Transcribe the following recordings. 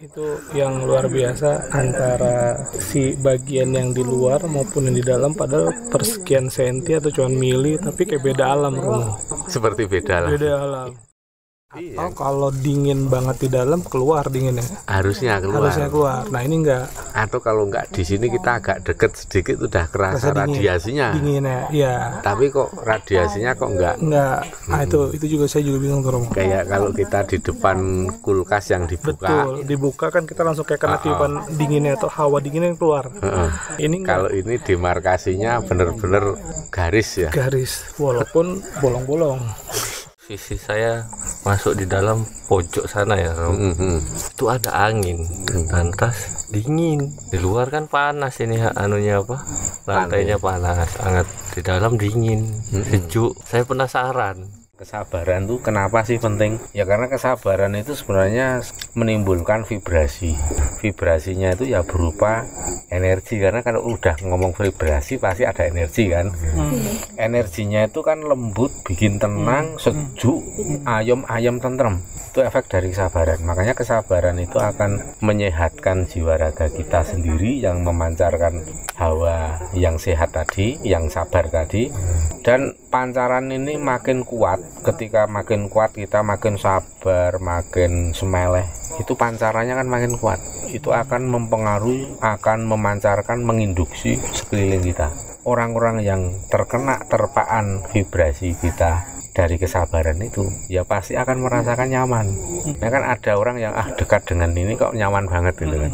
Itu yang luar biasa antara si bagian yang di luar maupun yang di dalam, padahal persekian senti atau cuman mili, tapi kayak beda alam Romo. Seperti beda lah. Beda alam. Iya. Atau kalau dingin banget di dalam, keluar dinginnya. Harusnya keluar. Nah ini enggak. Atau kalau enggak di sini kita agak deket sedikit udah kerasa radiasinya. Dinginnya, ya. Tapi kok radiasinya kok enggak? Enggak. Nah itu juga saya juga bingung tuh Romo. Kayak kalau kita di depan kulkas yang dibuka. Betul, dibuka kan kita langsung kayak kena tiupan dinginnya atau hawa dinginnya yang keluar. Ini enggak. Kalau ini demarkasinya bener-bener garis ya. Garis, walaupun bolong-bolong. Sisi saya masuk di dalam pojok sana ya, itu ada angin, lantas dingin. Di luar kan panas ini anunya apa? Lantainya panas, hangat. Di dalam dingin, sejuk. Saya penasaran. Kesabaran tuh kenapa sih penting? Ya karena kesabaran itu sebenarnya menimbulkan vibrasi. Vibrasinya itu ya berupa energi, karena kalau udah ngomong vibrasi pasti ada energi kan. Energinya itu kan lembut, bikin tenang, sejuk, ayem tentrem. Itu efek dari kesabaran. Makanya kesabaran itu akan menyehatkan jiwa raga kita sendiri, yang memancarkan hawa yang sehat tadi, yang sabar tadi. Dan pancaran ini makin kuat. Ketika makin kuat kita makin sabar, makin semeleh, itu pancarannya kan makin kuat. Itu akan mempengaruhi, akan memancarkan, menginduksi sekeliling kita. Orang-orang yang terkena terpaan vibrasi kita dari kesabaran itu ya pasti akan merasakan nyaman. Nah kan ada orang yang dekat dengan ini kok nyaman banget gitu kan.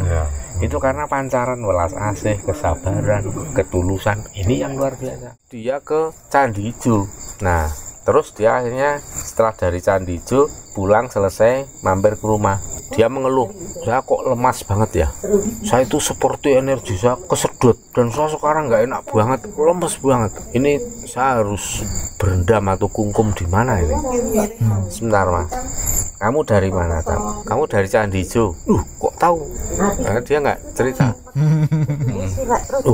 Itu karena pancaran welas asih, kesabaran, ketulusan ini yang luar biasa. Dia ke Candi Ijo. Nah terus dia akhirnya setelah dari Candi Ijo pulang selesai, mampir ke rumah. Dia mengeluh, saya kok lemas banget ya. Saya itu seperti energi saya kesedot dan saya sekarang nggak enak banget, lemes banget. Ini saya harus berendam atau kungkum di mana ini? Sebentar mas, kamu dari mana kan? Kamu dari Candi Ijo. Kok tahu? Nah, dia nggak cerita.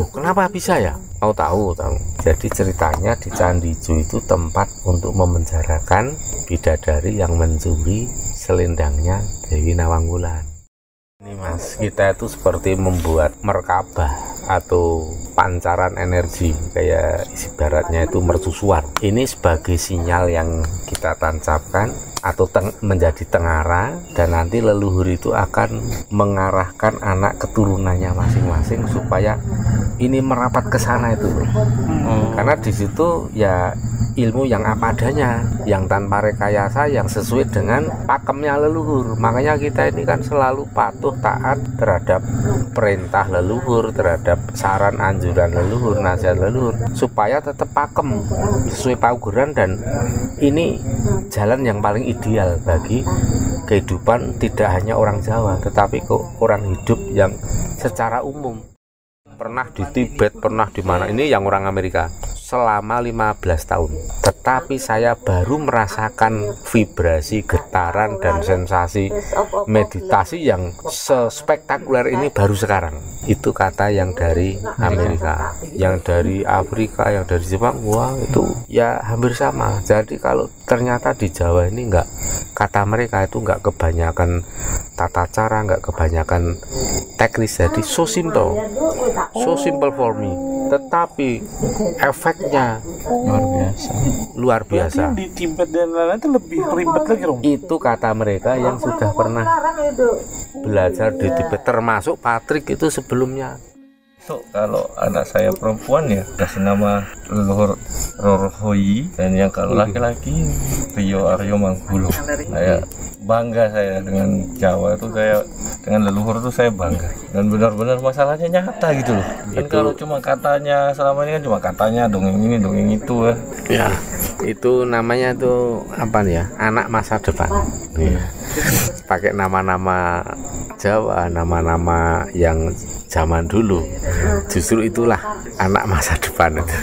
Kenapa bisa ya? Mau tahu. Jadi ceritanya di Candi Ijo itu tempat untuk memenjarakan bidadari yang mencuri selendangnya Dewi Nawangwulan. Ini mas, kita itu seperti membuat merkabah atau pancaran energi, kayak ibaratnya itu mercusuar. Ini sebagai sinyal yang kita tancapkan atau menjadi tengara, dan nanti leluhur itu akan mengarahkan anak keturunannya masing-masing supaya ini merapat ke sana itu. Karena di situ ya ilmu yang apa adanya, yang tanpa rekayasa, yang sesuai dengan pakemnya leluhur. Makanya kita ini kan selalu patuh taat terhadap perintah leluhur, terhadap saran anjuran leluhur, nasihat leluhur, supaya tetap pakem sesuai paugeran. Dan ini jalan yang paling ideal bagi kehidupan tidak hanya orang Jawa, tetapi orang hidup yang secara umum. Pernah di Tibet, pernah di mana, ini yang orang Amerika selama 15 tahun. Tetapi saya baru merasakan vibrasi, getaran, dan sensasi meditasi yang sespektakuler ini baru sekarang. Itu kata yang dari Amerika, yang dari Afrika, yang dari Jepang. Wah itu ya hampir sama. Jadi kalau ternyata di Jawa ini enggak, kata mereka itu enggak kebanyakan tata cara, enggak kebanyakan teknis. Jadi so simple for me, tetapi efeknya luar biasa. Di Tibet dan lain-lain itu lebih ribet lagi Rom. Itu kata mereka yang sudah pernah belajar di Tibet, termasuk Patrick itu sebelumnya. So, kalau anak saya perempuan ya kasih nama leluhur Rorohoyi, dan yang kalau laki-laki Rio Aryo Mangkulo. Saya bangga saya dengan Jawa itu, saya dengan leluhur itu saya bangga, dan benar-benar masalahnya nyata gitu loh. Kan kalau cuma katanya selama ini kan cuma katanya dongeng ini dongeng itu ya. Ya itu namanya tuh apa nih ya, anak masa depan. Pakai nama-nama Jawa, nama-nama yang zaman dulu, justru itulah anak masa depan itu.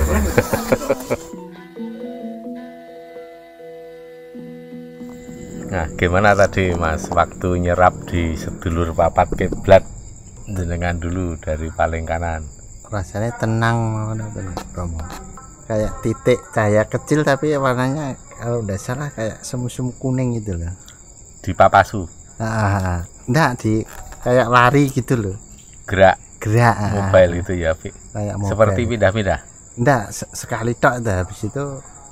Nah, gimana tadi Mas waktu nyerap di sedulur papat kiblat jenengan dulu dari paling kanan? Rasanya tenang Romo. Kayak titik cahaya kecil tapi warnanya kalau udah salah kayak semu-semu kuning gitu loh. Di Papasu? Enggak, di kayak lari gitu loh. Gerak Gerak. mobile gitu ya, Pi. Kayak mobile. Seperti pindah-pindah. Enggak, sekali tok dah, habis itu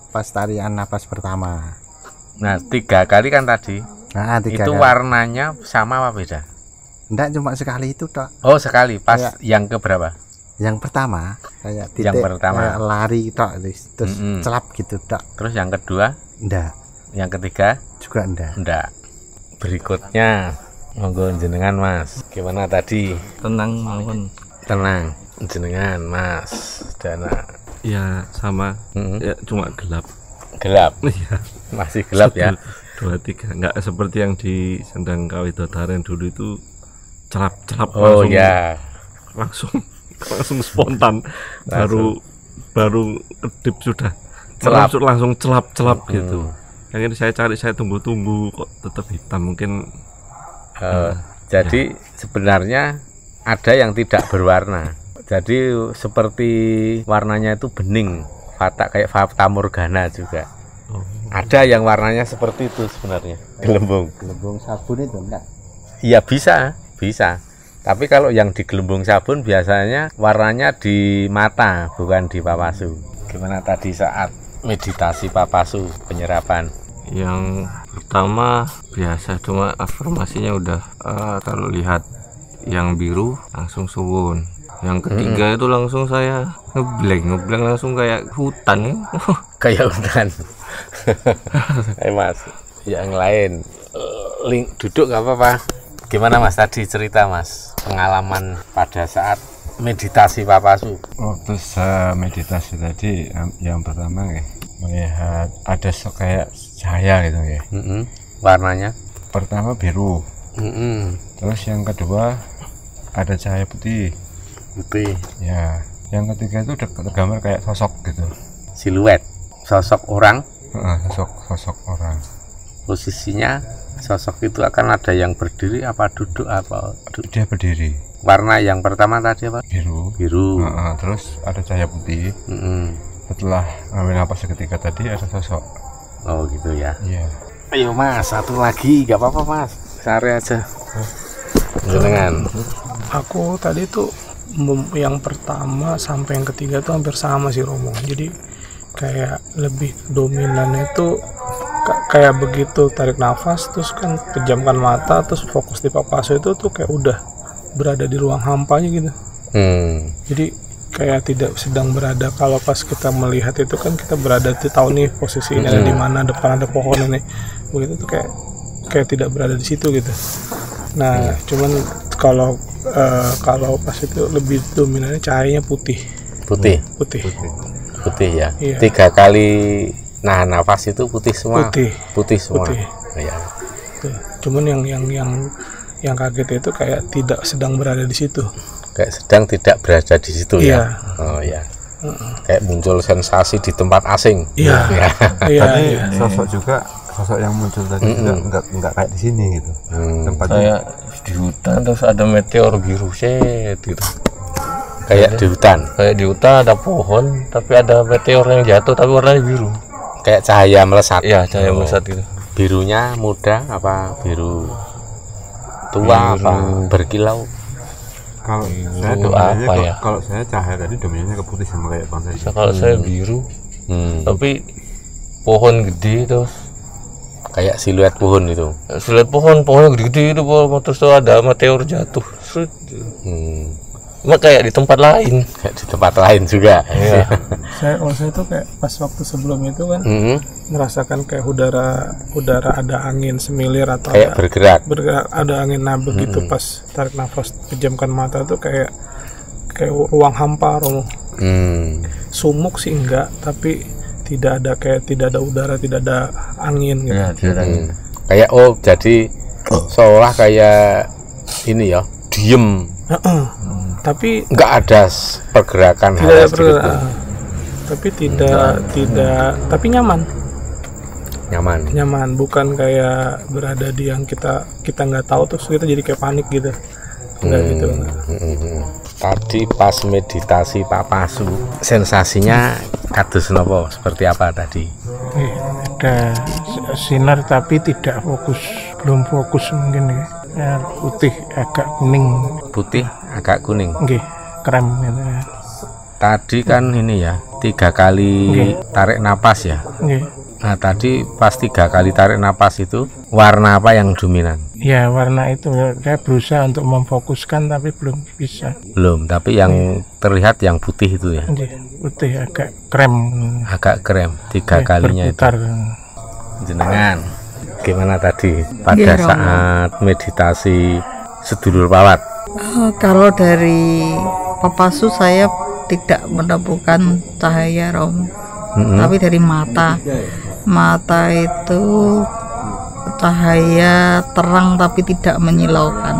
pas tarian napas pertama. Nah, 3 kali kan tadi. Nah, 3 Itu kali. warnanya sama apa beda? Enggak, cuma sekali itu tok. Oh, sekali. Pas Kayak- yang ke berapa? Yang pertama kayak titik, Yang pertama. kayak lari tok, terus Mm-mm. celap gitu tok. Terus yang kedua, Enggak, yang ketiga, juga enggak. enggak. Berikutnya, monggo jenengan Mas. Gimana tadi? Tenang mawon. Tenang, jenengan Mas Dana. Ya sama, Mm-mm. ya cuma gelap. Gelap, Iya. masih gelap ya. 2, 3, nggak seperti yang di Sendang Kawidotaren dulu itu celap-celap Oh langsung, ya, langsung spontan, baru kedip sudah Celap. langsung celap-celap gitu. Hmm. Yang ini saya cari, saya tunggu-tunggu kok tetap hitam, mungkin Jadi sebenarnya ada yang tidak berwarna. Jadi seperti warnanya itu bening, kayak fata morgana juga. oh, Ada yang warnanya seperti itu sebenarnya, gelembung. Gelembung sabun itu enggak. Iya bisa. Tapi kalau yang di gelembung sabun biasanya warnanya di mata, bukan di papasu. Gimana tadi saat meditasi papasu penyerapan? yang pertama biasa, cuma afirmasinya udah kalau lihat yang biru langsung suwun. Yang ketiga itu langsung saya ngeblank langsung kayak hutan ya. Kayak hutan. Mas, yang lain duduk nggak apa-apa. Gimana Mas tadi cerita Mas pengalaman pada saat meditasi papasu? Waktu saya meditasi tadi, yang pertama ya, melihat ada kayak cahaya gitu ya. Warnanya? Pertama biru, terus yang kedua ada cahaya putih. Putih. Ya, yang ketiga itu tergambar kayak sosok gitu. Siluet, sosok orang. Sosok orang. Posisinya sosok itu akan ada yang berdiri apa duduk apa? Dia berdiri. Warna yang pertama tadi apa? Biru. Biru. Terus ada cahaya putih. Setelah ngambil napas seketika tadi ada sosok. Oh gitu ya. Iya. Ayo Mas, satu lagi, nggak apa-apa Mas. Sari aja. Jenengan. Aku tadi tuh yang pertama sampai yang ketiga tuh hampir sama sih Romo. Jadi kayak lebih dominan itu kayak begitu tarik nafas terus kan pejamkan mata terus fokus di papasu itu tuh kayak udah berada di ruang hampa aja gitu. Jadi kayak tidak sedang berada. Kalau pas kita melihat itu kan kita berada di tahu nih posisi ini ada di mana, depan ada pohon ini. Begitu tuh kayak tidak berada di situ gitu. Nah, cuman kalau pas itu lebih dominannya cahayanya putih Ya. Iya. 3 kali nahan nafas itu putih semua. Putih semua. Putih. Ya. Tuh. Cuman yang kaget itu kayak tidak sedang berada di situ. Kayak sedang tidak berada di situ Iya. ya. Oh ya. Kayak muncul sensasi di tempat asing. Iya. Ya. Iya. Tadi Iya. sosok yang muncul tadi juga enggak kayak di sini gitu. Tempatnya Kayak di hutan terus ada meteor biru set gitu. Kayak di hutan. Kayak di hutan ada pohon tapi ada meteor yang jatuh tapi warnanya biru. Kayak cahaya melesat. Iya, cahaya melesat gitu. Birunya muda apa biru tua apa berkilau? kalau saya Itu dominannya apa ya? kalau saya cahaya tadi dominannya ke putih sama kayak Bang tadi. Kalau saya biru tapi pohon gede terus Kayak siluet pohon itu. saya lihat pohonnya gede-gede itu terus tuh ada meteor jatuh. Sret. Cuma kayak di tempat lain. Kayak di tempat lain juga. Iya. Saya tuh kayak pas waktu sebelum itu kan merasakan kayak udara ada angin semilir atau Kayak bergerak. ada angin. Nah begitu pas tarik nafas pejamkan mata tuh kayak ruang hampa Romo. Sumuk sih enggak, tapi tidak ada udara, tidak ada angin gitu. Iya, tidak ada. Kayak jadi seolah kayak ini ya, diem. Tapi Nggak ada pergerakan tidak ada hal sedikit pun. tapi tidak tapi nyaman, bukan kayak berada di yang kita nggak tahu terus kita jadi kayak panik gitu. Enggak gitu. Tadi pas meditasi papasu sensasinya kados nopo seperti apa tadi? Ada sinar tapi tidak fokus, belum fokus mungkin ya. putih agak kuning. Putih agak kuning. Nggih, krem gitu ya. Tadi kan ini ya 3 kali tarik napas ya. Nggih. Nah tadi pas 3 kali tarik napas itu warna apa yang dominan? Ya warna itu saya berusaha untuk memfokuskan tapi belum bisa. Belum, tapi yang terlihat yang putih itu ya. Nggih, putih agak krem. Agak krem 3 kalinya itu. Berputar. Jenengan gimana tadi pada saat meditasi sedulur pawat? Kalau dari Papasu saya tidak menemukan cahaya Romo, tapi dari mata itu cahaya terang tapi tidak menyilaukan,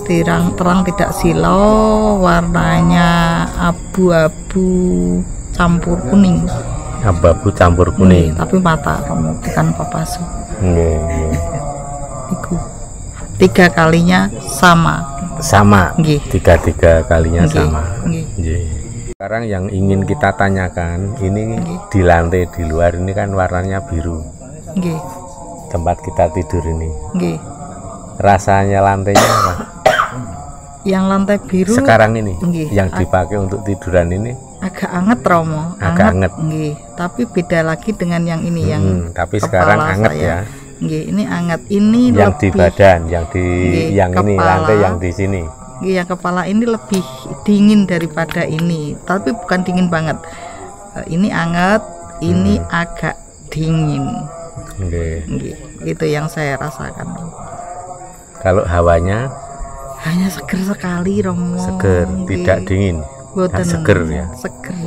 terang tidak silau, warnanya abu-abu campur kuning. Abu-abu campur kuning. Tapi mata Romo bukan Papasu. Iku 3 kalinya sama. Nggih. 3 kalinya sama. Nggih. Sekarang yang ingin kita tanyakan, ini di lantai di luar ini kan warnanya biru. Nggih. Tempat kita tidur ini. Nggih. Rasanya lantainya apa? Yang lantai biru sekarang ini, nggih, yang dipakai untuk tiduran ini agak anget Romo. Agak anget. Nggih. Tapi beda lagi dengan yang ini yang tapi sekarang anget saya. Ya. Nggih, ini anget. Ini yang lebih, di badan, yang di yang kepala, ini lantai yang di sini. Yang kepala ini lebih dingin daripada ini, tapi bukan dingin banget. Ini anget, ini agak dingin. Nggih, itu yang saya rasakan. Kalau hawanya? Hanya seger sekali Romo. Seger, tidak dingin. Boten, seger ya. Seger.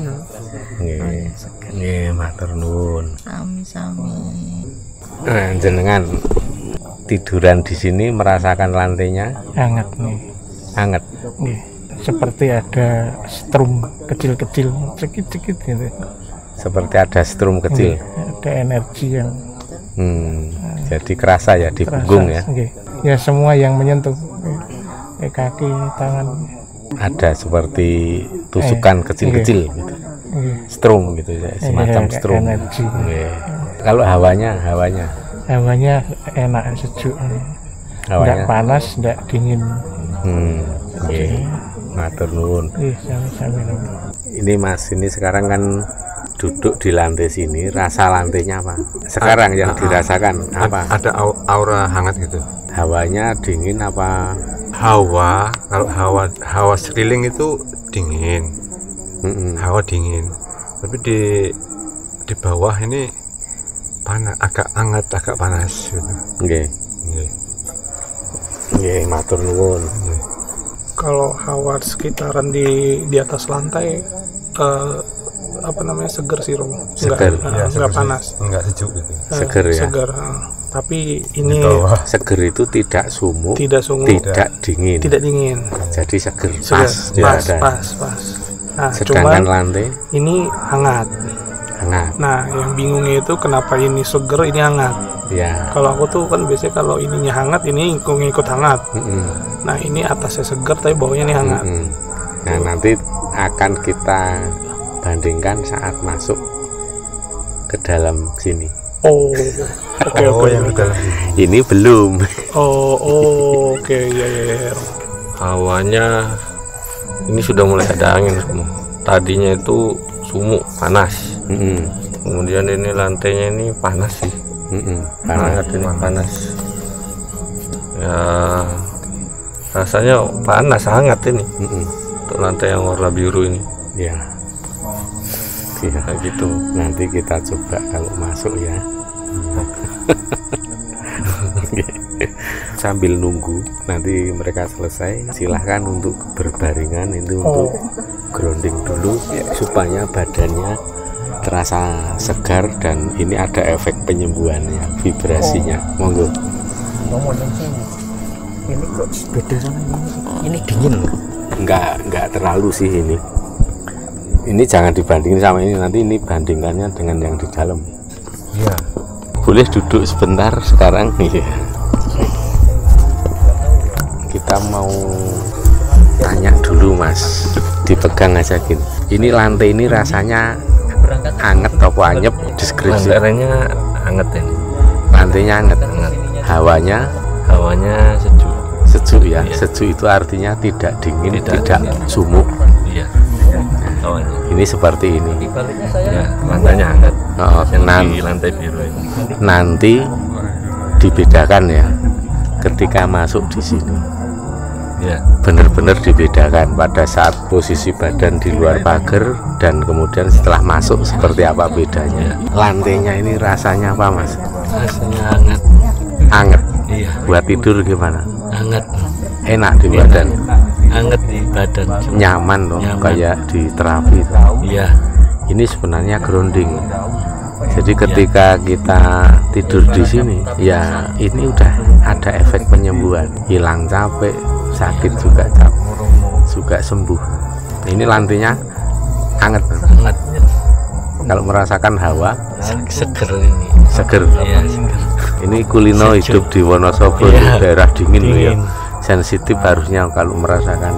Nggih, matur nuwun. Sami-sami. Jenengan tiduran di sini merasakan lantainya hangat nih. Hangat. Nggih. Seperti ada strum kecil-kecil, cekit-cekit gitu. Seperti ada strum kecil. Ada energi yang jadi kerasa ya di punggung ya. Ya semua yang menyentuh kaki, tangan. Ada seperti tusukan kecil-kecil gitu. Strum gitu ya, semacam strum. Energi. Kalau hawanya enak, sejuk. Enggak panas, enggak dingin. Matur nuwun. Sami-sami. Ini Mas, ini sekarang kan duduk di lantai sini, rasa lantainya apa? Sekarang yang dirasakan apa? Ada aura hangat gitu. Hawanya dingin apa? Kalau hawa sekeliling itu dingin. Hawa dingin. Tapi di bawah ini panas, agak hangat, agak panas gitu. Nggih, matur nuwun. Kalau hawa sekitaran di atas lantai seger sih Romo. Seger. Enggak panas. Enggak sejuk gitu. Seger ya. Seger. Tapi ini seger itu tidak sumuk, tidak dingin. Tidak dingin. Jadi seger. Pas. Nah, sedangkan lantai ini hangat. Nah, yang bingungnya itu kenapa ini seger, ini hangat. Ya. Kalau aku tuh kan biasanya kalau ininya hangat, ini ngikut hangat. Nah, ini atasnya seger tapi bawahnya ini hangat. Nah, nanti akan kita bandingkan saat masuk ke dalam sini. Oke. Yang ke dalam sini. Ini belum. Oke, ya. Hawanya ini sudah mulai ada angin semua. Tadinya itu sumuk panas. Kemudian ini lantainya ini panas sih. Panas. Ya rasanya panas hangat ini. Untuk lantai yang warna biru ini. Ya. Kayak gitu. Nanti kita coba kalau masuk ya. Sambil nunggu nanti mereka selesai, silahkan untuk berbaringan itu untuk grounding dulu supaya badannya terasa segar dan ini ada efek penyembuhannya, vibrasinya. Monggo. Ini kok beda sama ini dingin loh. Enggak terlalu sih ini. Ini jangan dibandingin sama ini, nanti ini bandingkannya dengan yang di dalam. Iya. Boleh duduk sebentar sekarang. Iya. Kita mau tanya dulu Mas, dipegang aja gini. Ini lantai ini rasanya anget atau anyep? Deskripsi. Lantainya anget ini. Lantainya anget. Hawanya sejuk. Sejuk ya. Sejuk itu artinya tidak dingin, tidak sumuk. Iya. Oh, Ini seperti ini. ya, lantainya hangat. Oh, Di lantai biru ini. nanti dibedakan ya ketika masuk di sini. Ya, Benar-benar dibedakan pada saat posisi badan di luar pagar dan kemudian setelah masuk seperti apa bedanya. Lantainya ini rasanya apa Mas? rasanya hangat. Anget. Iya, Buat tidur gimana? hangat. Enak di badan. Hangat di badan. Nyaman loh, Nyaman. kayak di terapi. Iya, Ini sebenarnya grounding. Jadi ketika kita tidur di sini, ya ini udah ada efek penyembuhan, hilang capek, sakit juga sembuh. Ini lantainya hangat. hangat. Kalau merasakan hawa Seger ini. seger. Iya, seger. Ini kulino Sejuk. hidup di Wonosobo, Iya. di daerah dingin loh ya. Dingin. Sensitif harusnya kalau merasakan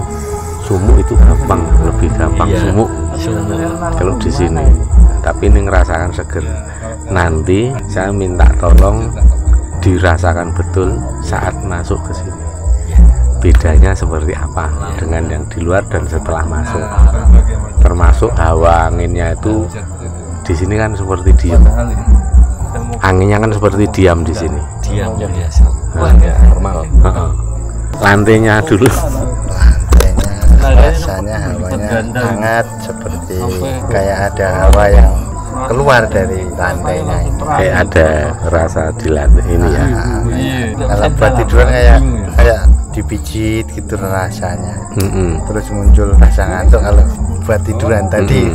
sumuk itu gampang, lebih gampang Iya, sumuk sumuk. kalau di sini. Tapi ini ngerasakan seger. Nanti saya minta tolong dirasakan betul saat masuk ke sini. Bedanya seperti apa dengan yang di luar dan setelah masuk. Termasuk hawa anginnya itu di sini kan seperti diam. Anginnya kan seperti diam di sini. Diam biasa. Nah, Normal. heeh. Lantainya dulu Rasanya hawanya hangat, seperti kayak ada hawa yang keluar dari lantainya itu. kayak ada rasa di lantai ini ya. Kalau buat tiduran kayak dipijit gitu rasanya. Terus muncul rasa ngantuk kalau buat tiduran tadi.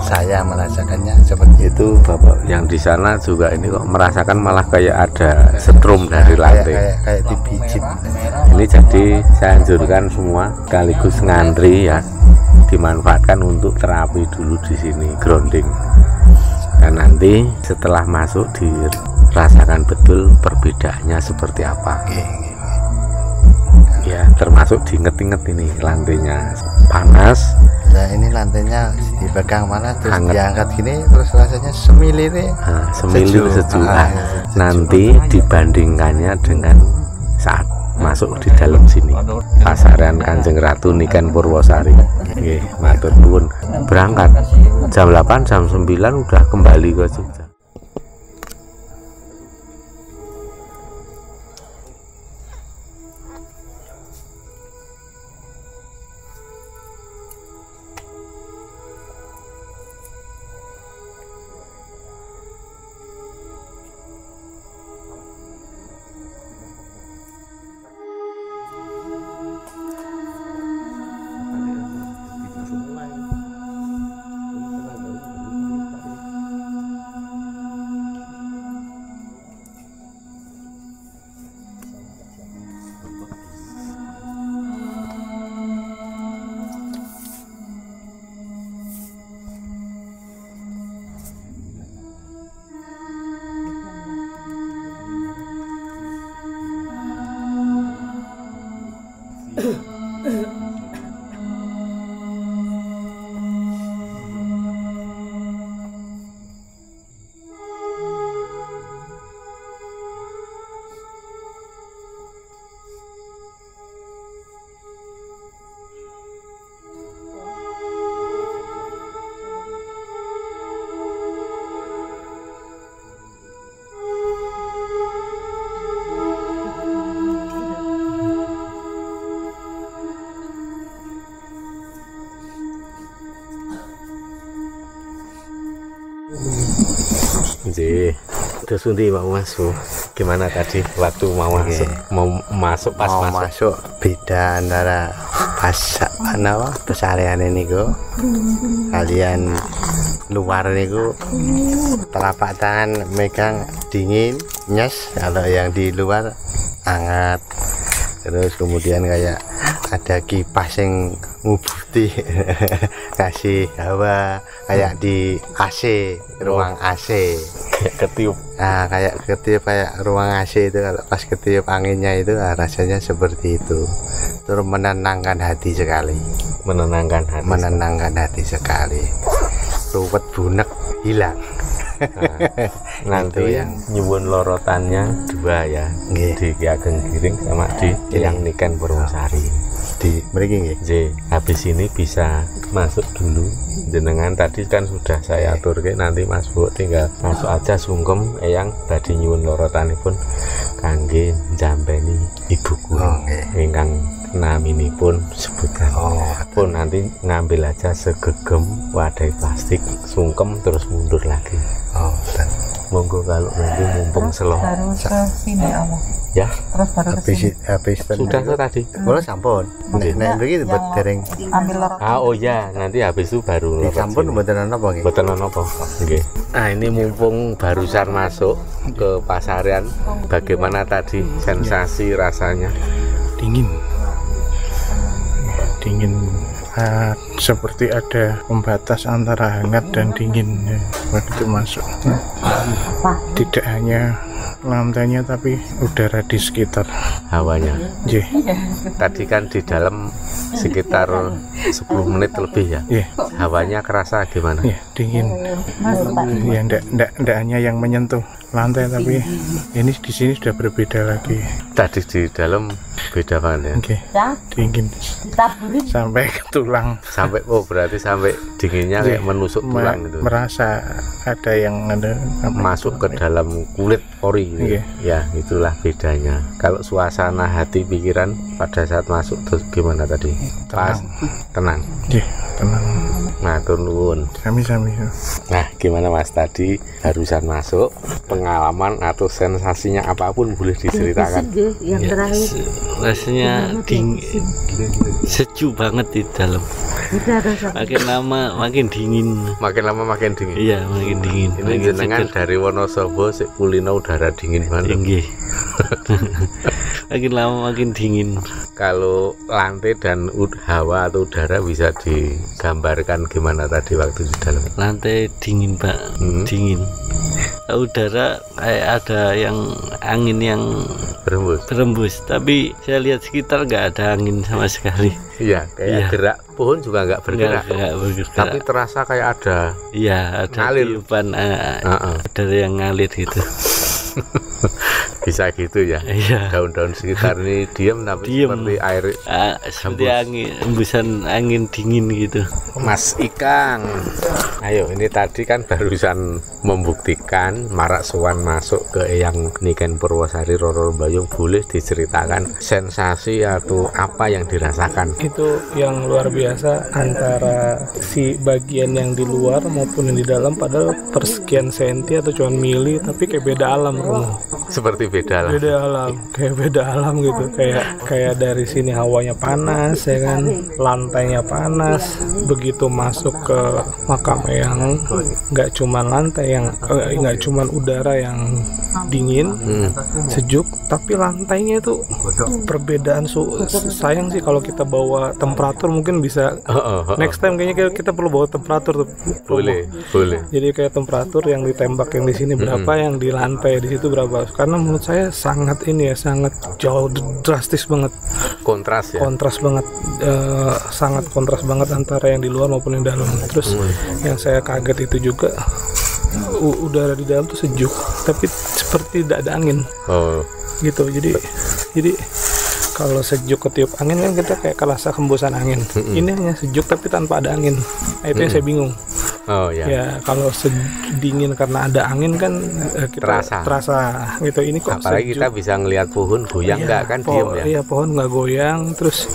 Saya merasakannya seperti Itu Bapak yang di sana juga ini kok merasakan malah kayak ada setrum dari lantai. kayak dipijit. Ini jadi saya anjurkan semua sekaligus ngantri ya, dimanfaatkan untuk terapi dulu di sini, grounding. Dan nanti setelah masuk dirasakan betul perbedaannya seperti apa. Ya, termasuk diinget-inget ini lantainya panas. Nah ini lantainya dipegang mana terus Hangat. diangkat gini terus rasanya semilir. Nah, semilir sejuk. Ah, Nanti dibandingkannya dengan saat masuk di dalam sini. Pasaran Kanjeng Ratu Niken Purwosari. Nggih, matur nuwun. Berangkat jam 8, jam 9 udah kembali ke Jogja. Terus nanti mau masuk gimana tadi waktu mau masuk pas mau masuk masuk beda antara pas pesarian ini kok kalian luar niku telapak tangan megang dingin nyes, kalau yang di luar hangat. Terus kemudian kayak ada kipas yang ngubuti kasih hawa kayak di AC, ruang AC ketiup. Nah, kayak ketiup kayak ruang AC itu, kalau pas ketiup anginnya itu rasanya seperti itu. Terus menenangkan hati sekali. Menenangkan hati Menenangkan hati sekali. Ruwet bunek hilang. Nanti nyuwun lorotannya 2 ya. Nggih. Di Ki Ageng Giring sama di Eyang Niken Purwosari. Di mriki nggih. J, habis ini bisa masuk dulu. Jenengan tadi kan sudah saya aturke, nanti Mas Bu tinggal masuk aja sungkem Eyang badhe nyuwun lorotanipun kangge njampeni ibu kula ingkang naminipun sebutan. Pun nanti ngambil aja segegem wadah plastik, sungkem terus mundur lagi. Monggo kalau nanti mumpung selo. Baru ke sini Allah. Ya, Terus baru ke sini. habis sudah tuh tadi. Kalau sampun. Nek mriki buat dereng Ambil lorot. Oh ya, nanti habis itu baru di sampun mboten ana apa nggih. Mboten ana apa. Nggih. Nah, ini mumpung barusan masuk ke pasaran, bagaimana tadi sensasi rasanya? Dingin, seperti ada pembatas antara hangat dan dingin ya, waktu masuk. Tidak hanya lantainya tapi udara di sekitar Hawanya. J. Tadi kan di dalam sekitar 10 menit lebih ya. Iya. Hawanya kerasa gimana? Ya, dingin. Ya, ndak hanya yang menyentuh lantai tapi ini di sini sudah berbeda lagi. Tadi di dalam beda banget ya. Oke. Dingin sampai ke tulang. Sampai berarti sampai dinginnya kayak menusuk tulang gitu. Merasa ada yang ada Masuk ke dalam kulit ori gitu. Ya, itulah bedanya. Kalau suasana hati pikiran pada saat masuk terus gimana tadi? Pas tenang. Iya, tenang. Nah, turun. Sami-sami. Nah, gimana Mas tadi barusan masuk, pengalaman atau sensasinya apapun boleh diceritakan. Yang terakhir rasanya sejuk banget di dalam. Makin lama makin dingin. Makin lama makin dingin. Iya, makin dingin. Ini jenengan dari Wonosobo sik kulino udara dingin banget. Tinggi. Makin lama makin dingin. Kalau lantai dan hawa atau udara bisa digambarkan gimana tadi waktu di dalam? Lantai dingin, Pak. Dingin. Udara kayak ada yang angin yang berembus, tapi saya lihat sekitar nggak ada angin sama sekali. Iya, kayak gerak pohon juga nggak bergerak. Nggak bergerak. Tapi terasa kayak ada. Iya, ada tiupan ada yang ngalir gitu. Bisa gitu ya. Iya. Daun-daun sekitar ini diam tapi seperti air seperti angin, embusan angin dingin gitu. Mas Ikang, ayo ini tadi kan barusan membuktikan marak sowan masuk ke Eyang Niken Purwosari Roro Bayung, boleh diceritakan sensasi atau apa yang dirasakan? Itu yang luar biasa antara si bagian yang di luar maupun yang di dalam, padahal persekian senti atau cuman mili tapi kayak beda alam Romo. Seperti beda lah. Beda alam, kayak beda alam gitu. Kayak dari sini hawanya panas ya kan, lantainya panas. Begitu masuk ke makam Eyang, nggak cuman lantai yang nggak cuman udara yang dingin, sejuk, tapi lantainya itu perbedaan sayang sih kalau kita bawa temperatur mungkin bisa next time kayaknya kita perlu bawa temperatur tuh. Boleh. Jadi kayak temperatur yang ditembak yang di sini berapa, yang di lantai di situ berapa. Karena menurut saya sangat sangat jauh drastis banget. Kontras ya. Kontras banget, sangat kontras banget antara yang di luar maupun yang dalam. Terus yang saya kaget itu juga udara di dalam tuh sejuk, tapi seperti tidak ada angin. Gitu. Jadi kalau sejuk ketiup angin kan kita kayak kerasa hembusan angin. Ini hanya sejuk tapi tanpa ada angin. Nah, itu yang saya bingung. Ya kalau dingin karena ada angin kan kita terasa gitu. Ini kok apalagi sejuk. Kita bisa ngelihat pohon goyang nggak kan diem ya? Iya, pohon nggak goyang, terus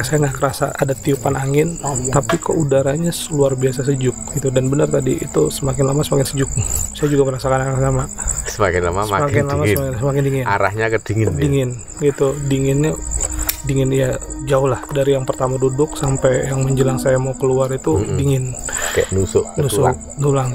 saya nggak kerasa ada tiupan angin, tapi kok udaranya luar biasa sejuk gitu. Dan benar tadi itu semakin lama semakin sejuk. Saya juga merasakan yang sama. Semakin lama makin dingin. Semakin dingin. Arahnya ke dingin. Dingin gitu. Dingin ya jauh lah dari yang pertama duduk sampai yang menjelang saya mau keluar itu dingin. Kayak nusuk tulang.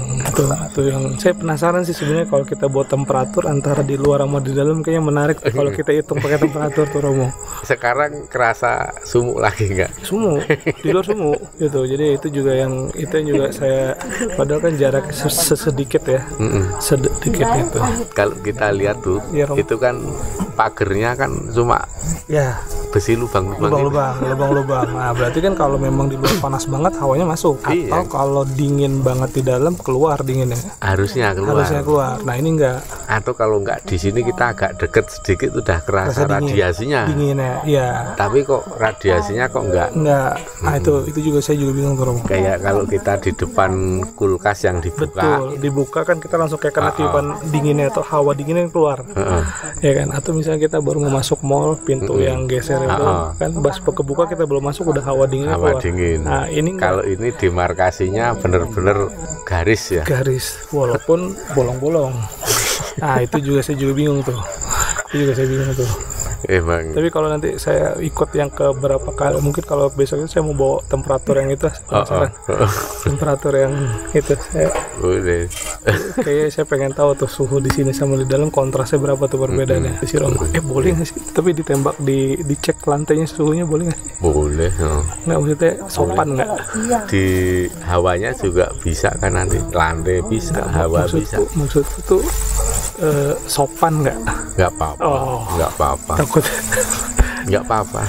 Itu yang saya penasaran sih sebenarnya, kalau kita buat temperatur antara di luar sama di dalam kayaknya menarik kalau kita hitung pakai temperatur tuh Romo. Sekarang kerasa sumuk lagi nggak? Sumuk, di luar sumuk gitu. Jadi itu yang juga saya, padahal kan jarak sedikit ya. Sedikit itu. Kalau kita lihat tuh, itu kan pagernya kan cuma besi lubang-lubang. Nah, berarti kan kalau memang di luar panas banget hawanya masuk. Atau kalau dingin banget di dalam keluar dinginnya. Harusnya keluar. Nah, ini enggak. Atau kalau enggak di sini kita agak deket sedikit udah kerasa radiasinya. Dinginnya, iya. Tapi kok radiasinya kok enggak? Nah, itu juga saya juga bingung tuh. Kayak kalau kita di depan kulkas yang dibuka. Betul, dibuka kan kita langsung kayak kena tiupan dinginnya atau hawa dinginnya yang keluar. Ya kan? Atau misalnya kita baru mau masuk mall, pintu yang geser itu kan pas kebuka kita belum masuk udah hawa dinginnya keluar. Nah, ini kalau ini demarkasinya bener-bener garis ya. Garis, walaupun bolong-bolong. Nah, itu juga saya juga bingung tuh. Emang. Tapi kalau nanti saya ikut yang ke berapa kali, mungkin kalau besok itu saya mau bawa temperatur yang itu, temperatur yang itu saya. Kayaknya saya pengen tahu tuh suhu di sini sama di dalam kontrasnya berapa tuh perbedaannya di si Romo. Boleh nggak sih? Tapi ditembak dicek lantainya suhunya boleh nggak? Boleh. Nggak, maksudnya sopan nggak? Di hawanya juga bisa kan nanti, lantai bisa, hawa bisa. Maksudku tuh sopan nggak? Nggak apa-apa. Nggak apa-apa. Takut. Nggak apa-apa.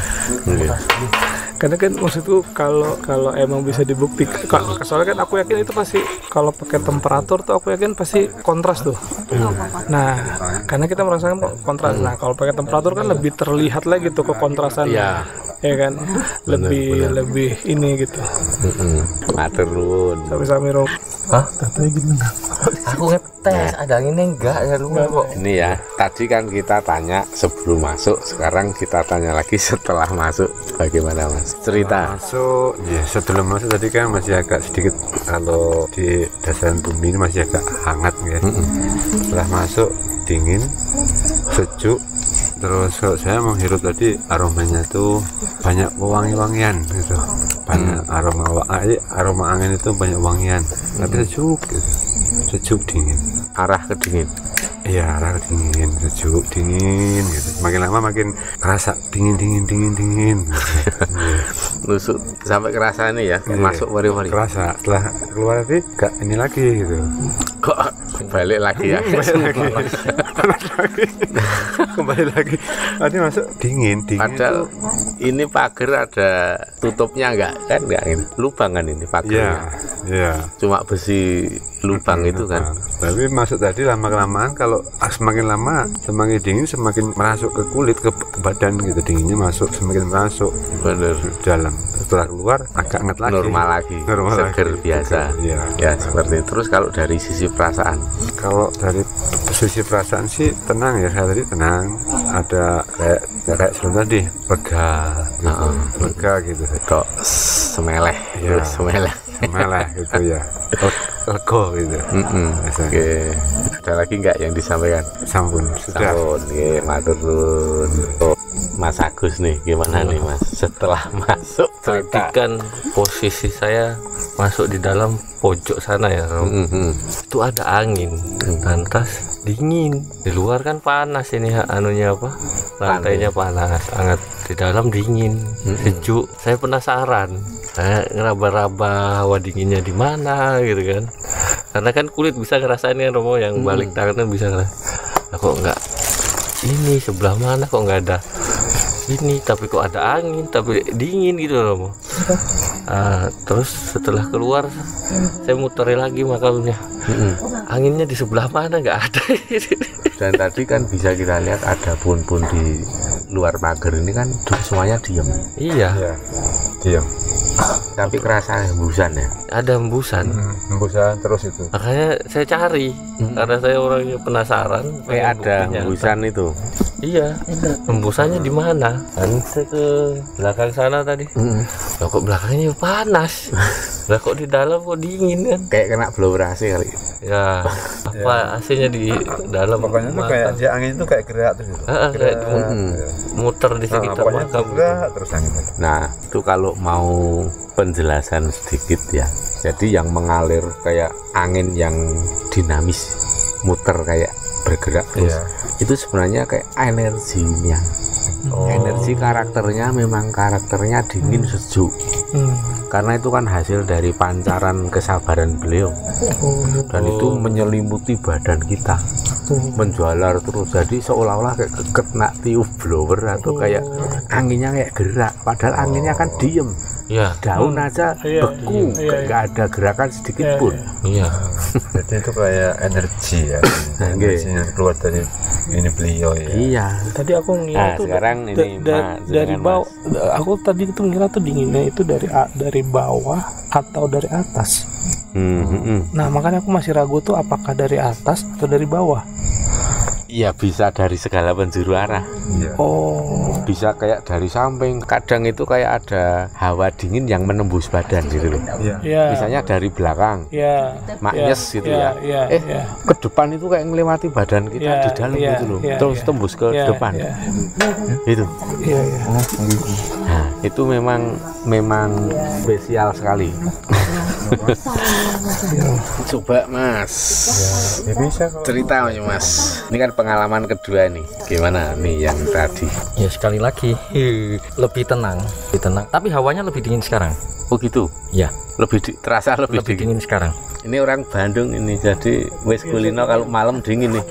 Karena kan maksudku kalau emang bisa dibuktikan, soalnya kan aku yakin itu pasti kalau pakai temperatur tuh aku yakin pasti kontras tuh. Nah, karena kita merasakan kontras. Nah, kalau pakai temperatur kan lebih terlihat lagi tuh kekontrasannya. Ya kan, lebih ini gitu. Matur nuwun. Sami-sami Rom. Tatanya gitu enggak? Aku ngetes ada anginnya enggak ya lu kok. Ini ya, tadi kan kita tanya sebelum masuk, sekarang kita tanya lagi setelah masuk. Bagaimana Mas? Cerita. Masuk, ya sebelum masuk tadi kan masih agak sedikit, kalau di dasar bumi ini masih agak hangat ya. Setelah masuk dingin, sejuk. Terus kalau saya menghirup tadi aromanya tuh banyak wangi-wangian gitu, banyak aroma angin itu banyak wangian, tapi sejuk gitu. Sejuk dingin, arah ke dingin. Iya, arah ke dingin, sejuk dingin gitu. Makin lama makin kerasa dingin. Nusuk sampai kerasa ini ya, masuk wari-wari. Kerasa, setelah keluar tadi gak ini lagi gitu. Kok balik lagi ya? Kembali lagi. Tadi masuk dingin. Padahal ini pagar ada tutupnya enggak ini. Lubang kan ini pagarnya. Iya. Cuma besi lubang itu kan. Tapi masuk tadi lama-kelamaan kalau semakin lama semakin dingin semakin merasuk ke kulit, ke badan gitu, dinginnya masuk semakin merasuk. Bener. Dalam. Setelah keluar agak hangat lagi. Normal lagi. Seger biasa. Iya. Ya seperti itu. Terus kalau dari sisi perasaan? Kalau dari sisi perasaan sih tenang ya, saya tadi tenang. Ada kayak sebelum tadi lega gitu. Kok semeleh, ya, semeleh gitu ya. Lego gitu. Oke. Ada lagi nggak yang disampaikan? Sampun, sudah. Oke, matur nuwun. Mas Agus nih, gimana nih Mas? Setelah masuk, tadi kan posisi saya masuk di dalam pojok sana ya, itu ada angin, lantas dingin. Di luar kan panas ini anunya apa? Lantainya panas, hangat. Di dalam dingin, sejuk. Saya penasaran. Saya ngeraba-raba hawa dinginnya di mana gitu kan. Karena kan kulit bisa ngerasain kan Romo, yang balik tangan bisa ngerasain. Nah, kok enggak ini sebelah mana kok enggak ada ini, tapi kok ada angin tapi dingin gitu Romo. Terus setelah keluar saya muterin lagi makamnya, anginnya di sebelah mana nggak ada. Dan tadi kan bisa kita lihat ada pun di luar pagar ini kan semuanya diam. Iya. Diam. Tapi kerasa hembusan ya. Ada hembusan. Hembusan terus itu. Makanya saya cari karena saya orangnya penasaran. Kayak ada hembusan itu. Iya. Hembusannya di mana? Dan saya ke belakang sana tadi. Loh, kok belakangnya panas? Lah kok di dalam kok dingin kan? Kayak kena blower AC kali. Ya. Apa AC-nya di dalam? Pokoknya tuh kayak dia angin itu kayak gerak tuh gitu. Kayak muter di sekitar makam. Terus angin. Nah, itu kalau mau penjelasan sedikit ya. Jadi yang mengalir kayak angin yang dinamis, muter kayak bergerak terus. Itu sebenarnya kayak energinya Energi karakternya memang karakternya dingin sejuk. Karena itu kan hasil dari pancaran kesabaran beliau. Dan itu menyelimuti badan kita, menjualar terus. Jadi seolah-olah kayak kena tiup blower atau kayak anginnya kayak gerak, padahal anginnya kan diem. Iya. Daun aja beku, nggak ada gerakan sedikit pun. Iya. Jadi itu kayak energi ya. Energinya keluar dari ini beliau ya. Iya. Tadi aku ngira Nah, tuh sekarang ini dari bawah. Aku tadi itu ngira tuh dinginnya itu dari bawah atau dari atas. Nah, makanya aku masih ragu tuh apakah dari atas atau dari bawah. Iya, bisa dari segala penjuru arah. Oh, Bisa kayak dari samping. Kadang itu kayak ada hawa dingin yang menembus badan gitu loh. iya. Misalnya dari belakang, Iya. maknyes gitu ya. Iya. Ke depan itu kayak melewati badan kita Iya, di dalam iya, gitu loh. iya, Terus iya. tembus ke Iya, depan. iya. Itu. Iya. Nah, itu memang spesial sekali. Coba Mas, Ya bisa kalau cerita Mas. Ini kan pengalaman kedua nih. Gimana nih yang tadi? Ya sekali lagi lebih tenang, tapi hawanya lebih dingin sekarang. Oh gitu. Ya, Terasa lebih dingin. dingin sekarang. Ini orang Bandung ini, jadi wis kulino kalau malam dingin nih.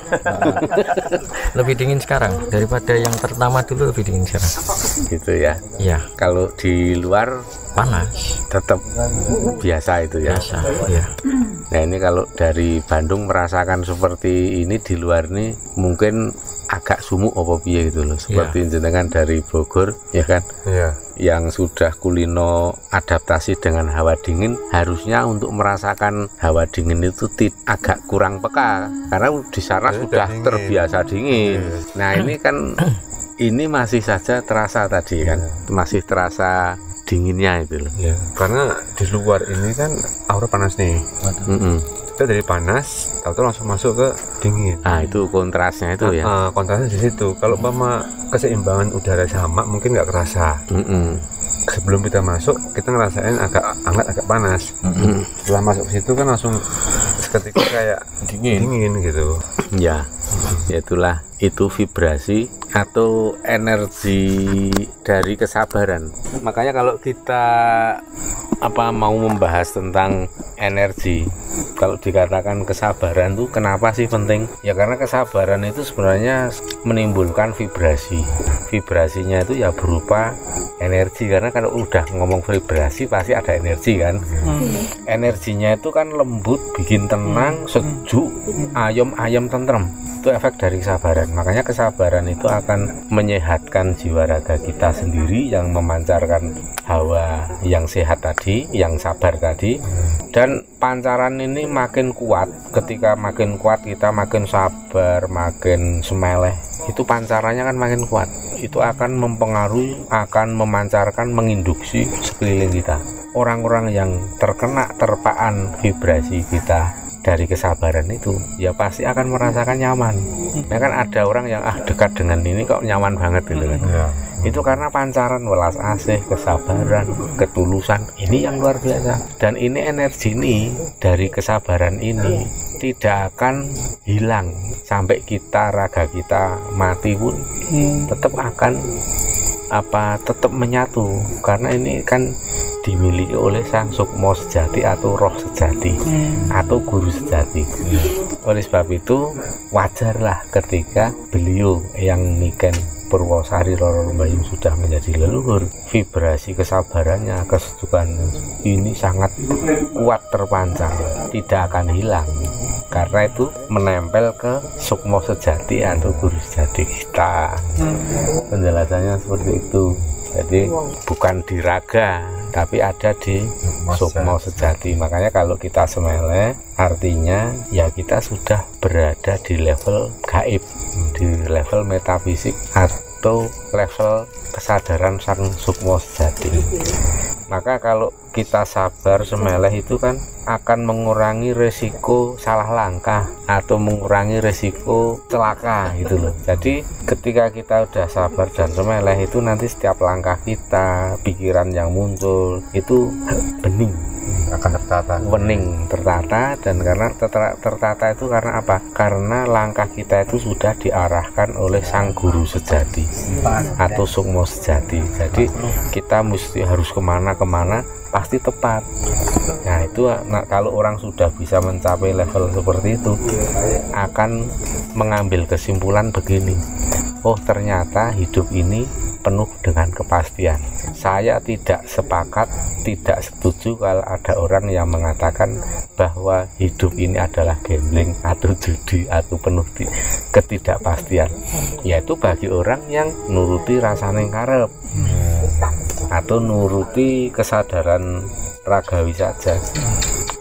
Lebih dingin sekarang daripada yang pertama dulu, lebih dingin sekarang. Gitu ya. Ya, Kalau di luar panas tetap biasa itu ya. biasa. Ya. Nah, ini kalau dari Bandung merasakan seperti ini di luar nih mungkin agak sumuk apa piye gitu loh. Seperti jenengan dari Bogor ya kan. Iya. Yang sudah kulino adaptasi dengan hawa dingin, harusnya untuk merasakan hawa dingin itu agak kurang peka karena di sana sudah dingin. terbiasa dingin. Nah, ini kan ini masih saja terasa tadi kan, masih terasa dinginnya itu loh. Ya, karena di luar ini kan aura panas nih. Kita dari panas, tahu-tahu langsung masuk ke dingin. Nah, itu kontrasnya itu ya. Kontrasnya di situ. Kalau umpama keseimbangan udara sama, mungkin nggak kerasa. Sebelum kita masuk, kita ngerasain agak hangat, agak panas. Setelah masuk ke situ kan langsung seketika kayak dingin gitu. Ya, itulah itu vibrasi atau energi dari kesabaran. Makanya kalau kita mau membahas tentang energi, kalau dikatakan kesabaran itu kenapa sih penting? Ya karena kesabaran itu sebenarnya menimbulkan vibrasi. Vibrasinya itu ya berupa energi, karena kalau udah ngomong vibrasi pasti ada energi kan. Energinya itu kan lembut, bikin tenang, sejuk, ayem tentrem. Itu efek dari kesabaran. Makanya kesabaran itu akan menyehatkan jiwa raga kita sendiri, yang memancarkan hawa yang sehat tadi, yang sabar tadi. Dan pancaran ini makin kuat. Ketika makin kuat kita makin sabar, makin semeleh, itu pancarannya kan makin kuat. Itu akan mempengaruhi, akan memancarkan, menginduksi sekeliling kita. Orang-orang yang terkena terpaan vibrasi kita dari kesabaran itu ya pasti akan merasakan nyaman. Ya kan ada orang yang dekat dengan ini kok nyaman banget gitu kan. Itu karena pancaran welas asih, kesabaran, ketulusan ini yang luar biasa. Dan ini energi ini dari kesabaran ini tidak akan hilang sampai kita raga kita mati pun tetap akan tetap menyatu, karena ini kan dimiliki oleh sang sukmo sejati atau roh sejati atau guru sejati. Oleh sebab itu wajarlah ketika beliau yang niken Purwosari Roro Mbayung sudah menjadi leluhur, vibrasi kesabarannya, kesejukan ini sangat kuat terpancar, tidak akan hilang, karena itu menempel ke sukmo sejati atau guru sejati kita. Penjelasannya seperti itu. Jadi bukan di raga, tapi ada di sukmo sejati. Makanya kalau kita semeleh, artinya ya kita sudah berada di level gaib, di level metafisik atau level kesadaran sang sukmo sejati. Maka kalau kita sabar semeleh itu kan akan mengurangi resiko salah langkah atau mengurangi resiko celaka gitu loh. Jadi ketika kita udah sabar dan semeleh itu nanti setiap langkah kita, pikiran yang muncul itu bening, akan tertata. Wening tertata, dan karena tertata itu karena apa? Karena langkah kita itu sudah diarahkan oleh sang guru sejati atau sukmo sejati. Jadi kita mesti harus kemana-kemana pasti tepat. Nah itu kalau orang sudah bisa mencapai level seperti itu, akan mengambil kesimpulan begini, oh ternyata hidup ini penuh dengan kepastian. Saya tidak sepakat, tidak setuju kalau ada orang yang mengatakan bahwa hidup ini adalah gambling atau judi atau penuh ketidakpastian. Yaitu bagi orang yang nuruti rasane karep atau nuruti kesadaran ragawi saja.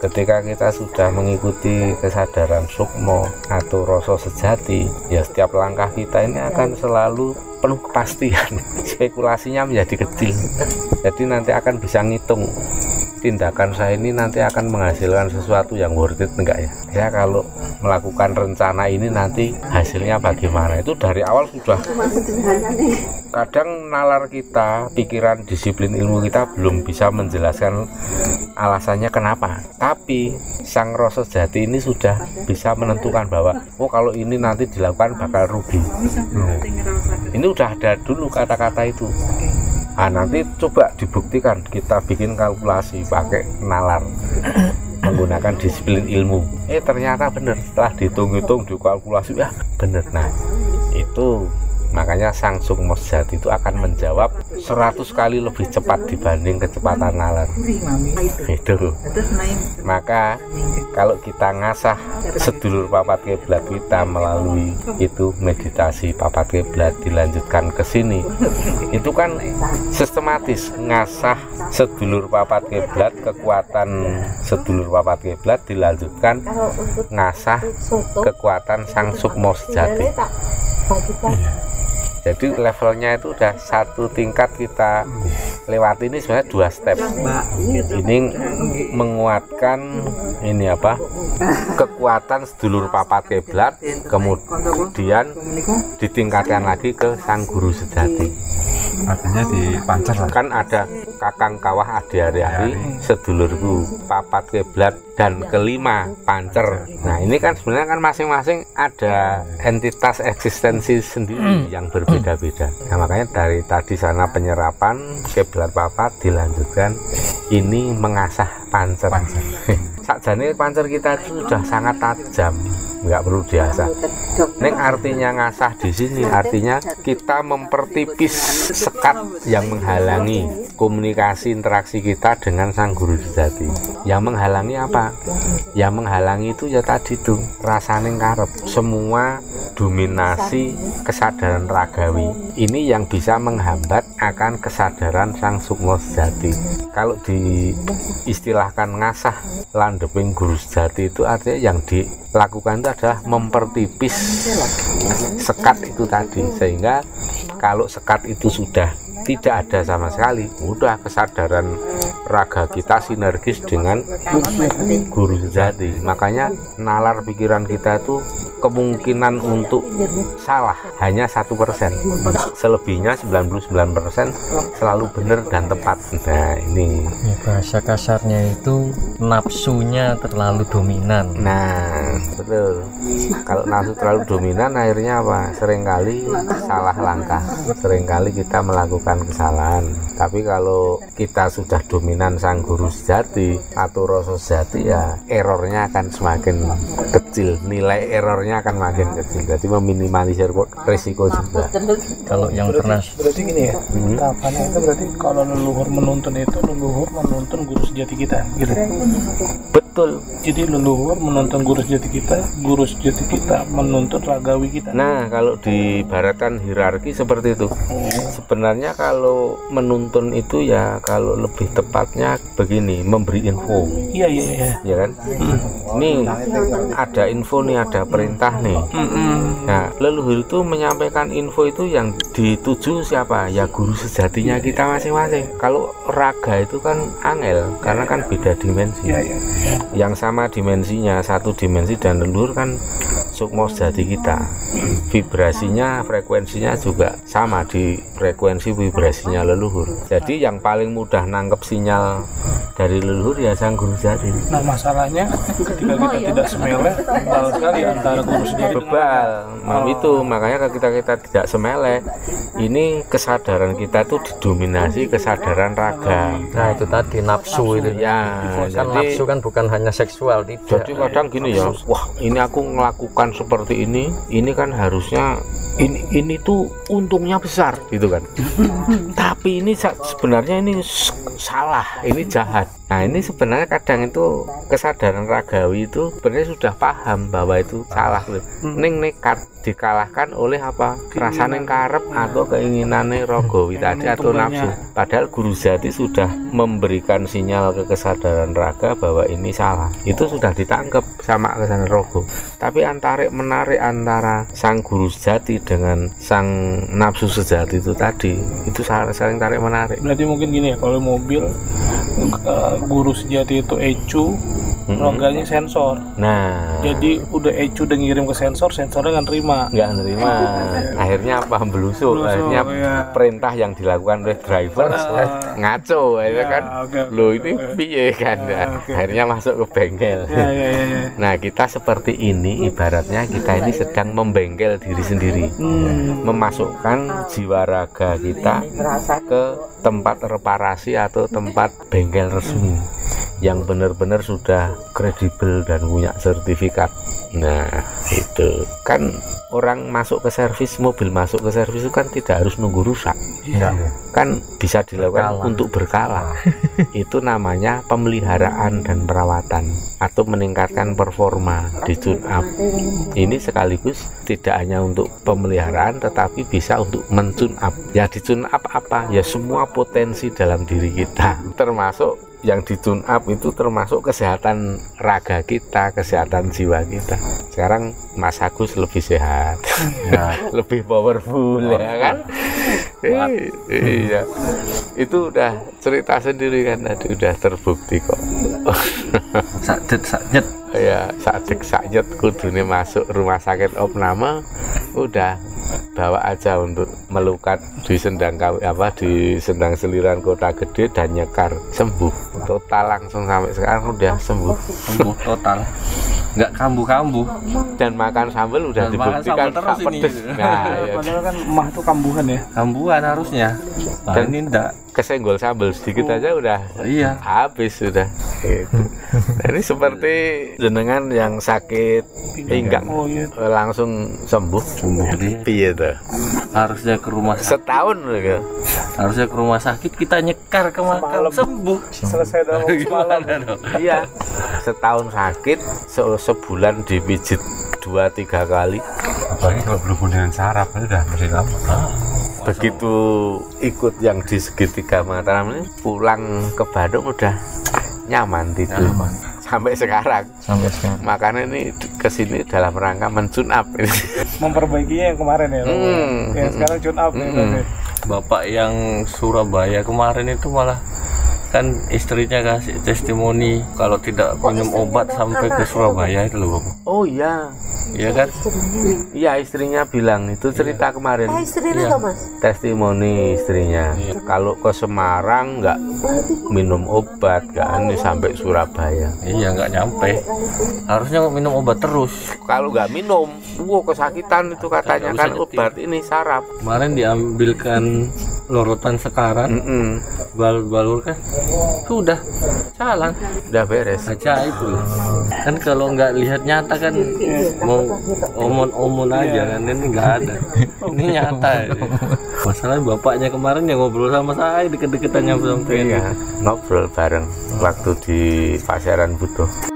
Ketika kita sudah mengikuti kesadaran sukmo atau rasa sejati, ya setiap langkah kita ini akan selalu penuh kepastian. Spekulasinya menjadi kecil. Jadi nanti akan bisa ngitung, tindakan saya ini nanti akan menghasilkan sesuatu yang worth it enggak ya? Ya kalau melakukan rencana ini nanti hasilnya bagaimana? Itu dari awal sudah. Kadang nalar kita, pikiran, disiplin ilmu kita belum bisa menjelaskan alasannya kenapa. Tapi sang rasa sejati ini sudah bisa menentukan bahwa oh kalau ini nanti dilakukan bakal rugi. Ini udah ada dulu kata-kata itu. Nah, nanti coba dibuktikan, kita bikin kalkulasi pakai nalar menggunakan disiplin ilmu. Ternyata benar, setelah dihitung-hitung, dikalkulasi, ya benar. Nah itu makanya sang sukmo sejati itu akan menjawab 100 kali lebih cepat dibanding kecepatan nalar. Itu. Maka kalau kita ngasah sedulur papat kiblat kita melalui itu meditasi papat kiblat dilanjutkan ke sini, itu kan sistematis ngasah sedulur papat kiblat, kekuatan sedulur papat kiblat dilanjutkan ngasah kekuatan sang sukmo sejati. Jadi levelnya itu udah satu tingkat kita lewati. Ini sebenarnya 2 step. Ini menguatkan ini apa? Kekuatan sedulur papat kiblat, kemudian ditingkatkan lagi ke sang guru sejati. Artinya dipancar kan ada kakang kawah adi hari-hari, sedulurku papat kiblat, dan kelima pancer. Nah ini kan sebenarnya kan masing-masing ada entitas eksistensi sendiri yang berbeda-beda. Nah makanya dari tadi sana penyerapan kiblat papat dilanjutkan ini mengasah pancer. Sakjane pancer kita itu sudah sangat tajam, nggak perlu diasah. Neng artinya ngasah di sini artinya kita mempertipis sekat yang menghalangi komunikasi interaksi kita dengan sang guru sejati. Yang menghalangi apa? Yang menghalangi itu ya tadi tuh rasane karep, semua dominasi kesadaran ragawi ini yang bisa menghambat akan kesadaran sang sukmo sejati. Kalau diistilahkan ngasah landeping guru sejati itu artinya yang dilakukan itu adalah mempertipis sekat itu tadi, sehingga kalau sekat itu sudah tidak ada sama sekali, udah kesadaran raga kita sinergis dengan guru sejati. Makanya nalar pikiran kita itu kemungkinan untuk salah hanya 1%, selebihnya 99% selalu benar dan tepat. Nah ini bahasa kasarnya itu nafsunya terlalu dominan. Nah betul, kalau nafsu terlalu dominan akhirnya apa? Seringkali salah langkah, seringkali kita melakukan kesalahan. Tapi kalau kita sudah dominan sang guru sejati atau rasa sejati, ya errornya akan semakin kecil, nilai errornya akan makin kecil, jadi meminimalisir risiko juga. Kalau yang pernah berarti gini ya, tahapannya itu berarti kalau leluhur menuntun itu leluhur menuntun guru sejati kita gitu. Betul. Jadi leluhur menuntun guru sejati kita menuntun ragawi kita. Nah kalau diibaratkan hierarki seperti itu. Sebenarnya kalau menuntun itu ya kalau lebih tepatnya begini, memberi info. Iya. Ya kan? Ini ada info nih, ada perintah nih. Nah leluhur itu menyampaikan info itu yang dituju siapa? Ya guru sejatinya kita masing-masing. Kalau raga itu kan angel karena kan beda dimensi. Yang sama dimensinya, satu dimensi, dan leluhur kan sukma sejati kita. Vibrasinya, frekuensinya juga sama di frekuensi vibrasinya leluhur. Jadi yang paling mudah nangkep sinyal dari leluhur ya sang guru sejati. Nah masalahnya ketika kita tidak semele, bebal sekali antara guru sejati bebal. Itu makanya kita tidak semele. Ini kesadaran kita tuh didominasi kesadaran raga. Nah itu tadi nafsu itu ya. Kan Jadi nafsu kan bukan hanya seksual, tidak. jadi kadang gini ya, wah ini aku melakukan seperti ini kan harusnya ini tuh untungnya besar gitu kan. Tapi ini sebenarnya ini salah, ini jahat. Nah ini sebenarnya kadang itu kesadaran ragawi itu sebenarnya sudah paham bahwa itu salah. Ning nekat dikalahkan oleh apa? Rasa neng karep atau keinginannya rogowi tadi atau nafsu. Padahal guru sejati sudah memberikan sinyal ke kesadaran raga bahwa ini salah. Itu sudah ditangkap sama kesadaran rogo. Tapi menarik antara sang guru sejati dengan sang nafsu sejati itu tadi, itu saling tarik menarik. Berarti mungkin gini ya, kalau mobil guru sejati itu ECU, roganya sensor. Nah, jadi udah ECU udah ngirim ke sensor, sensornya nggak nerima. Akhirnya apa? Belusuk. Akhirnya ya. Perintah yang dilakukan oleh driver ngaco, ya kan? Lo ini piye kan? Akhirnya masuk ke bengkel. Nah, kita seperti ini, ibaratnya kita ini sedang membengkel diri sendiri, memasukkan jiwa raga kita ke tempat reparasi atau tempat bengkel resmi yang benar-benar sudah kredibel dan punya sertifikat. Nah itu kan orang masuk ke servis, mobil masuk ke servis itu kan tidak harus nunggu rusak, kan bisa dilakukan untuk berkala. Itu namanya pemeliharaan dan perawatan atau meningkatkan performa di tune up. Ini sekaligus tidak hanya untuk pemeliharaan tetapi bisa untuk men-tune up. Ya di tune up apa? Ya semua potensi dalam diri kita, termasuk yang di tune up itu termasuk kesehatan raga kita, kesehatan jiwa kita. Sekarang Mas Agus lebih sehat, lebih powerful, ya kan? Iya, itu udah cerita sendiri kan, tadi udah terbukti kok. Sakjet ya, sakjet kudune masuk rumah sakit opname, udah bawa aja untuk melukat di sendang di sendang seliran Kota Gede dan nyekar, sembuh total langsung. Sampai sekarang udah sembuh total, nggak kambuh-kambuh, dan makan sambal udah dibuktikan tak pedes. Nah, ya. Padahal kan emah tuh kambuhan ya, kambuhan harusnya. Dan ini enggak kesenggol sambal sedikit aja udah habis sudah gitu. Nah, ini seperti jenengan yang sakit pinggang langsung sembuh. Piye tuh? Harusnya ke rumah sakit. Setahun gitu. Harusnya ke rumah sakit, kita nyekar ke makam sembuh. Selesai dalam semalam. Iya. Setahun sakit, sebulan dipijit 2-3 kali. Apalagi kalau berhubungan dengan saraf itu udah mesti lama. Begitu ikut yang di segitiga Mataram ini, pulang ke Bandung udah nyaman tidur. Sampai sekarang. Makanya ini kesini dalam rangka men-tune up ini. Memperbaikinya yang kemarin ya. Yang sekarang tune up nih. Bapak yang Surabaya kemarin itu malah kan istrinya kasih testimoni kalau tidak minum obat sampai ke Surabaya itu loh Bapak. Oh iya. Iya kan? Iya, istrinya bilang itu cerita kemarin. Istrinya Mas. Testimoni istrinya. Kalau ke Semarang nggak minum obat, kan ini sampai Surabaya. Iya, nggak nyampe. Harusnya minum obat terus. Kalau nggak minum, kesakitan itu katanya kan obat ini saraf. Kemarin diambilkan lorotan sekarat, balur kan, sudah jalan, udah beres. Ajaib loh. Kan kalau nggak lihat nyata kan mau omon-omon aja kan, ini nggak ada. Ini nyata. Masalahnya bapaknya kemarin yang ngobrol sama saya deket-deketannya sampai ngobrol bareng waktu di Pasaran Butuh.